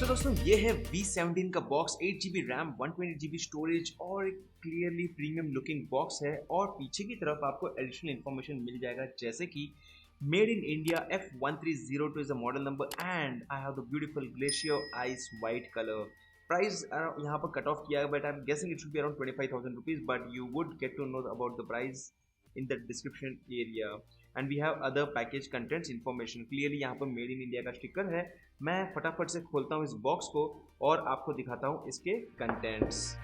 तो दोस्तों ये है V17 का box, 8 GB RAM, 120 GB storage और एक क्लियरली प्रीमियम लुकिंग बॉक्स है। और पीछे की तरफ आपको एडिशनल इन्फॉर्मेशन मिल जाएगा जैसे कि made in India, F1302 is a model number and I have the beautiful glacier ice white colour. Price यहाँ पर कट ऑफ किया है but I am guessing it should be around 25,000 rupees, but you would get to know about the price in the description area and we have other package contents information। clearly यहाँ पर made in India का sticker है। मैं फटाफट से खोलता हूँ इस बॉक्स को और आपको दिखाता हूँ इसके कंटेंट्स।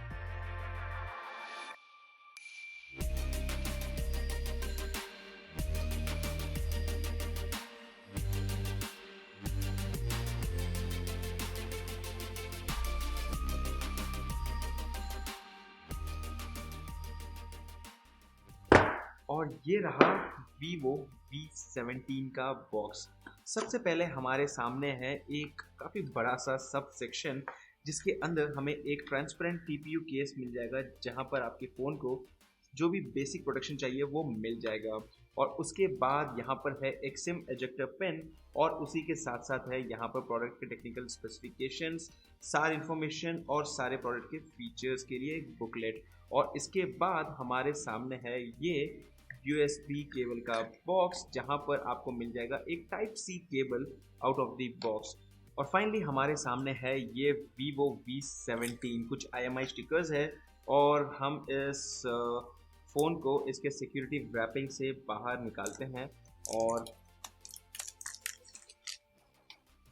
और ये रहा Vivo V17 का बॉक्स। सबसे पहले हमारे सामने है एक काफ़ी बड़ा सा सब सेक्शन जिसके अंदर हमें एक ट्रांसपेरेंट TPU केस मिल जाएगा जहां पर आपके फ़ोन को जो भी बेसिक प्रोटेक्शन चाहिए वो मिल जाएगा। और उसके बाद यहाँ पर है एक सिम एजेक्टर पिन और उसी के साथ साथ है यहाँ पर प्रोडक्ट के टेक्निकल स्पेसिफिकेशंस, सारी इन्फॉर्मेशन और सारे प्रोडक्ट के फीचर्स के लिए एक बुकलेट। और इसके बाद हमारे सामने है ये USB केबल का बॉक्स जहां पर आपको मिल जाएगा एक type C cable out of the box. और फाइनली हमारे सामने है ये Vivo V17, कुछ IMI स्टिकर्स है और हम इस फ़ोन को इसके सिक्योरिटी रैपिंग से बाहर निकालते हैं। और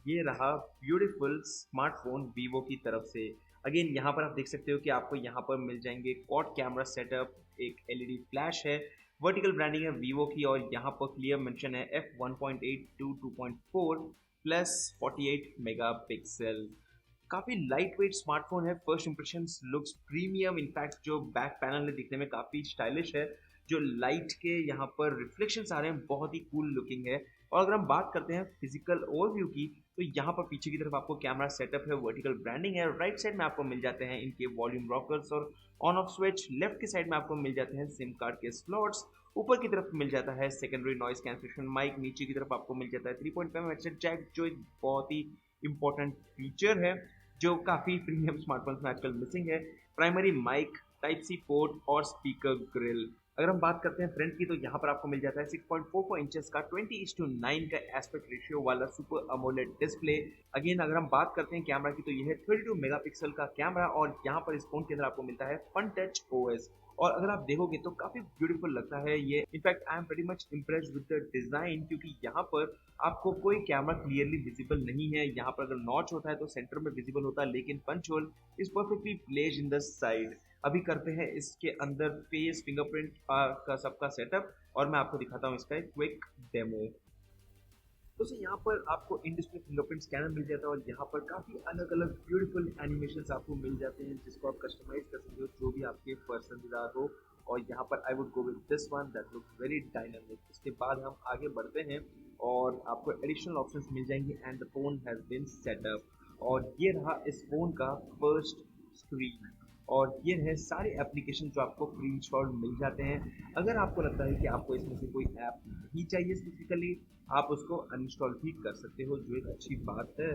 ये रहा ब्यूटीफुल स्मार्टफोन Vivo की तरफ से। अगेन यहाँ पर आप देख सकते हो कि आपको यहाँ पर मिल जाएंगे क्वाड कैमरा सेटअप, एक LED फ्लैश है, वर्टिकल ब्रांडिंग है Vivo की और यहाँ पर क्लियर मेंशन है f1.8 to 2.4 प्लस 48 मेगापिक्सल। काफ़ी लाइट वेट स्मार्टफोन है। First impression looks premium, in fact जो बैक पैनल है दिखने में काफ़ी स्टाइलिश है, जो लाइट के यहाँ पर रिफ्लेक्शंस आ रहे हैं बहुत ही कूल लुकिंग है। और अगर हम बात करते हैं फिजिकल ओवरव्यू की तो यहाँ पर पीछे की तरफ आपको कैमरा सेटअप है, वर्टिकल ब्रांडिंग है, राइट साइड में आपको मिल जाते हैं इनके वॉल्यूम रॉकर्स और ऑन ऑफ स्विच, लेफ्ट की साइड में आपको मिल जाते हैं सिम कार्ड के स्लॉट्स, ऊपर की तरफ मिल जाता है सेकेंडरी नॉइस कैंसलेशन माइक, नीचे की तरफ आपको मिल जाता है 3.5 हेडसेट जैक जो एक बहुत ही इंपॉर्टेंट फीचर है जो काफ़ी प्रीमियम स्मार्टफोन्स में आजकल मिसिंग है, primary mic, type C port और स्पीकर ग्रिल। अगर हम बात करते हैं फ्रंट की तो यहाँ पर आपको मिल जाता है 6.44 इंचेस का 20:9 का एस्पेक्ट रेशियो वाला सुपर अमोलेड डिस्प्ले। अगेन अगर हम बात करते हैं कैमरा की तो यह है 32 मेगापिक्सल का कैमरा और यहाँ पर इस फोन के अंदर आपको मिलता है फन टच OS। और अगर आप देखोगे तो काफी ब्यूटीफुल लगता है ये। In fact I am very much impressed with the design क्योंकि यहाँ पर आपको कोई कैमरा क्लियरली विजिबल नहीं है। यहाँ पर अगर नॉच होता है तो सेंटर में विजिबल होता है लेकिन punch hole is perfectly placed in the side. अभी करते हैं इसके अंदर फेस फिंगरप्रिंट का सबका सेटअप और मैं आपको दिखाता हूँ इसका एक क्विक डेमो। तो यहाँ पर आपको इन डिस्प्ले फिंगरप्रिंट स्कैनर मिल जाता है और यहाँ पर काफ़ी अलग अलग ब्यूटीफुल एनिमेशंस आपको मिल जाते हैं जिसको आप कस्टमाइज कर सकते हो जो भी आपके पसंदीदा हो। और यहाँ पर I would go with this one that looks very dynamic. इसके बाद हम आगे बढ़ते हैं और आपको एडिशनल ऑप्शंस मिल जाएंगे and the phone has been setup. और ये रहा इस फोन का फर्स्ट स्क्रीन और ये है सारे एप्लीकेशन जो आपको प्री इंस्टॉल्ड मिल जाते हैं। अगर आपको लगता है कि आपको इसमें से कोई ऐप नहीं चाहिए स्पेसिफिकली, आप उसको अनइंस्टॉल भी कर सकते हो जो एक अच्छी बात है।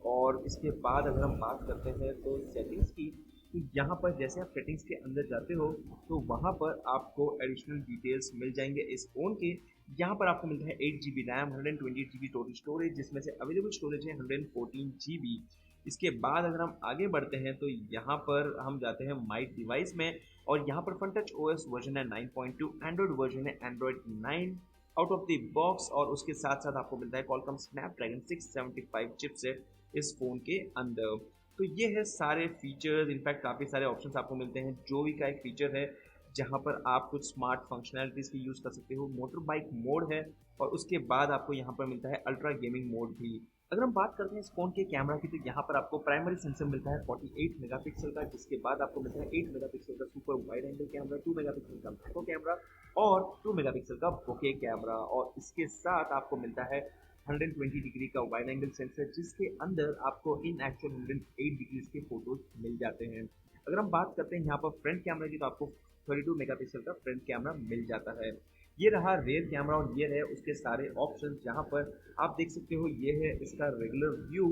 और इसके बाद अगर हम बात करते हैं तो सेटिंग्स की, तो यहाँ पर जैसे आप सेटिंग्स के अंदर जाते हो तो वहाँ पर आपको एडिशनल डिटेल्स मिल जाएंगे इस फ़ोन के। यहाँ पर आपको मिलता है 8 GB RAM, 128 GB total storage जिसमें से अवेलेबल स्टोरेज है 114 GB। इसके बाद अगर हम आगे बढ़ते हैं तो यहाँ पर हम जाते हैं माई डिवाइस में और यहाँ पर फन टच OS वर्जन है 9.2, एंड्रॉयड वर्जन है Android 9 out of the box और उसके साथ साथ आपको मिलता है Qualcomm Snapdragon 675 चिपसेट इस फ़ोन के अंदर। तो ये है सारे फीचर्स। इनफैक्ट काफ़ी सारे ऑप्शंस आपको मिलते हैं जो भी का एक फीचर है जहाँ पर आप कुछ स्मार्ट फंक्शनैलिटीज़ की यूज़ कर सकते हो। मोटर बाइक मोड है और उसके बाद आपको यहाँ पर मिलता है अल्ट्रा गेमिंग मोड भी। अगर हम बात करते हैं इस फ़ोन के कैमरा की तो यहाँ पर आपको प्राइमरी सेंसर मिलता है 48 मेगापिक्सल का, जिसके बाद आपको मिलता है 8 मेगापिक्सल का super wide angle camera, 2 megapixel का मैक्रो कैमरा और 2 मेगापिक्सल का बोके कैमरा। और इसके साथ आपको मिलता है 120 डिग्री का वाइड एंगल सेंसर जिसके अंदर आपको इन एक्चुअल 108 डिग्रीज के फोटोज मिल जाते हैं। अगर हम बात करते हैं यहाँ पर फ्रंट कैमरा की तो आपको 32 मेगापिक्सल का फ्रंट कैमरा मिल जाता है। ये रहा रेयर कैमरा और ये रहे उसके सारे ऑप्शंस जहाँ पर आप देख सकते हो। ये है इसका रेगुलर व्यू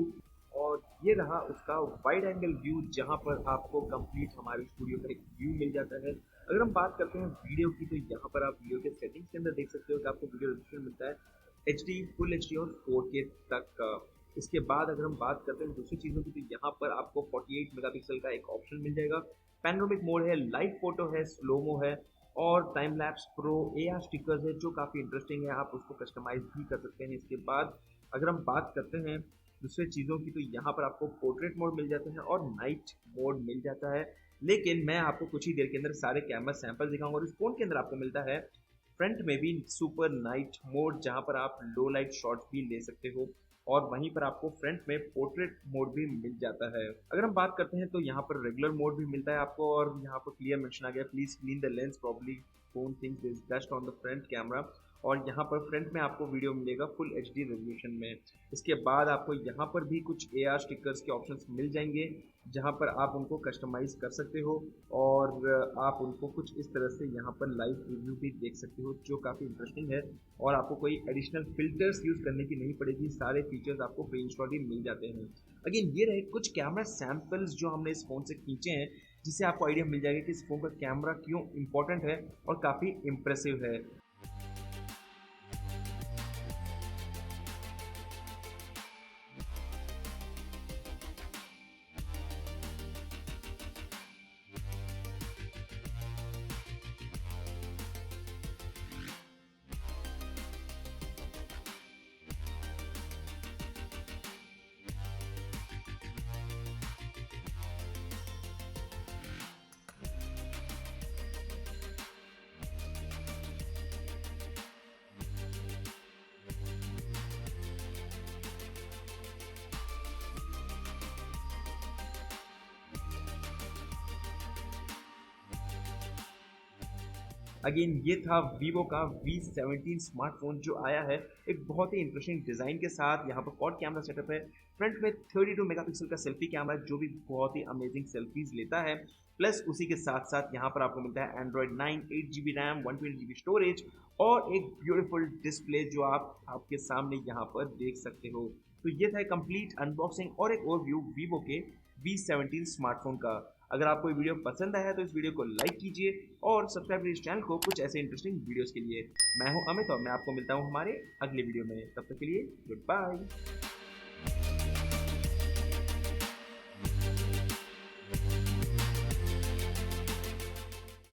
और ये रहा उसका वाइड एंगल व्यू, जहाँ पर आपको कंप्लीट हमारे स्टूडियो का एक व्यू मिल जाता है। अगर हम बात करते हैं वीडियो की, तो यहाँ पर आप वीडियो के सेटिंग्स के अंदर देख सकते हो कि आपको वीडियो रेजोल्यूशन मिलता है HD, फुल HD और 4K तक का। इसके बाद अगर हम बात करते हैं दूसरी चीज़ों की, तो यहाँ पर आपको 48 मेगापिक्सल का एक ऑप्शन मिल जाएगा। पैनोरामिक मोड है, लाइव फोटो है, स्लोमो है और time lapse pro AR stickers है जो काफ़ी इंटरेस्टिंग है, आप उसको कस्टमाइज भी कर सकते हैं। इसके बाद अगर हम बात करते हैं दूसरे चीज़ों की, तो यहाँ पर आपको पोर्ट्रेट मोड मिल जाता है और नाइट मोड मिल जाता है। लेकिन मैं आपको कुछ ही देर के अंदर सारे कैमरा सैंपल दिखाऊंगा। और इस फोन के अंदर आपको मिलता है फ्रंट में भी सुपर नाइट मोड, जहाँ पर आप लो लाइट शॉट्स भी ले सकते हो और वहीं पर आपको फ्रंट में पोर्ट्रेट मोड भी मिल जाता है। अगर हम बात करते हैं तो यहाँ पर रेगुलर मोड भी मिलता है आपको, और यहाँ पर क्लियर मेंशन आ गया, please clean the lens properly, phone things is dust on the front camera. और यहाँ पर फ्रंट में आपको वीडियो मिलेगा फुल HD रेजोल्यूशन में। इसके बाद आपको यहाँ पर भी कुछ AR स्टिकर्स के ऑप्शंस मिल जाएंगे, जहाँ पर आप उनको कस्टमाइज कर सकते हो और आप उनको कुछ इस तरह से यहाँ पर लाइव रिव्यू भी देख सकते हो, जो काफ़ी इंटरेस्टिंग है। और आपको कोई एडिशनल फिल्टर्स यूज़ करने की नहीं पड़ेगी, सारे फीचर्स आपको प्री इंस्टॉल ही मिल जाते हैं। अगेन ये रहे कुछ कैमरा सैम्पल्स जो हमने इस फ़ोन से खींचे हैं, जिससे आपको आइडिया मिल जाएगा कि इस फ़ोन का कैमरा क्यों इंपॉर्टेंट है और काफ़ी इंप्रेसिव है। अगेन ये था वीवो का V17 स्मार्टफोन, जो आया है एक बहुत ही इंटरेस्टिंग डिज़ाइन के साथ। यहाँ पर क्वाड कैमरा सेटअप है, फ्रंट में 32 मेगापिक्सल का सेल्फी कैमरा जो भी बहुत ही अमेजिंग सेल्फीज लेता है। प्लस उसी के साथ साथ यहाँ पर आपको मिलता है Android 9, 8GB RAM, 120GB storage और एक ब्यूटीफुल डिस्प्ले जो आप आपके सामने यहाँ पर देख सकते हो। तो ये था कंप्लीट अनबॉक्सिंग और एक ओवरव्यू वीवो के V17 स्मार्टफोन का। अगर आपको ये वीडियो पसंद आया तो इस वीडियो को लाइक कीजिए और सब्सक्राइब कीजिए इस चैनल को कुछ ऐसे इंटरेस्टिंग वीडियोस के लिए। मैं हूं अमित और मैं आपको मिलता हूं हमारे अगले वीडियो में। तब तक के लिए गुड बाय।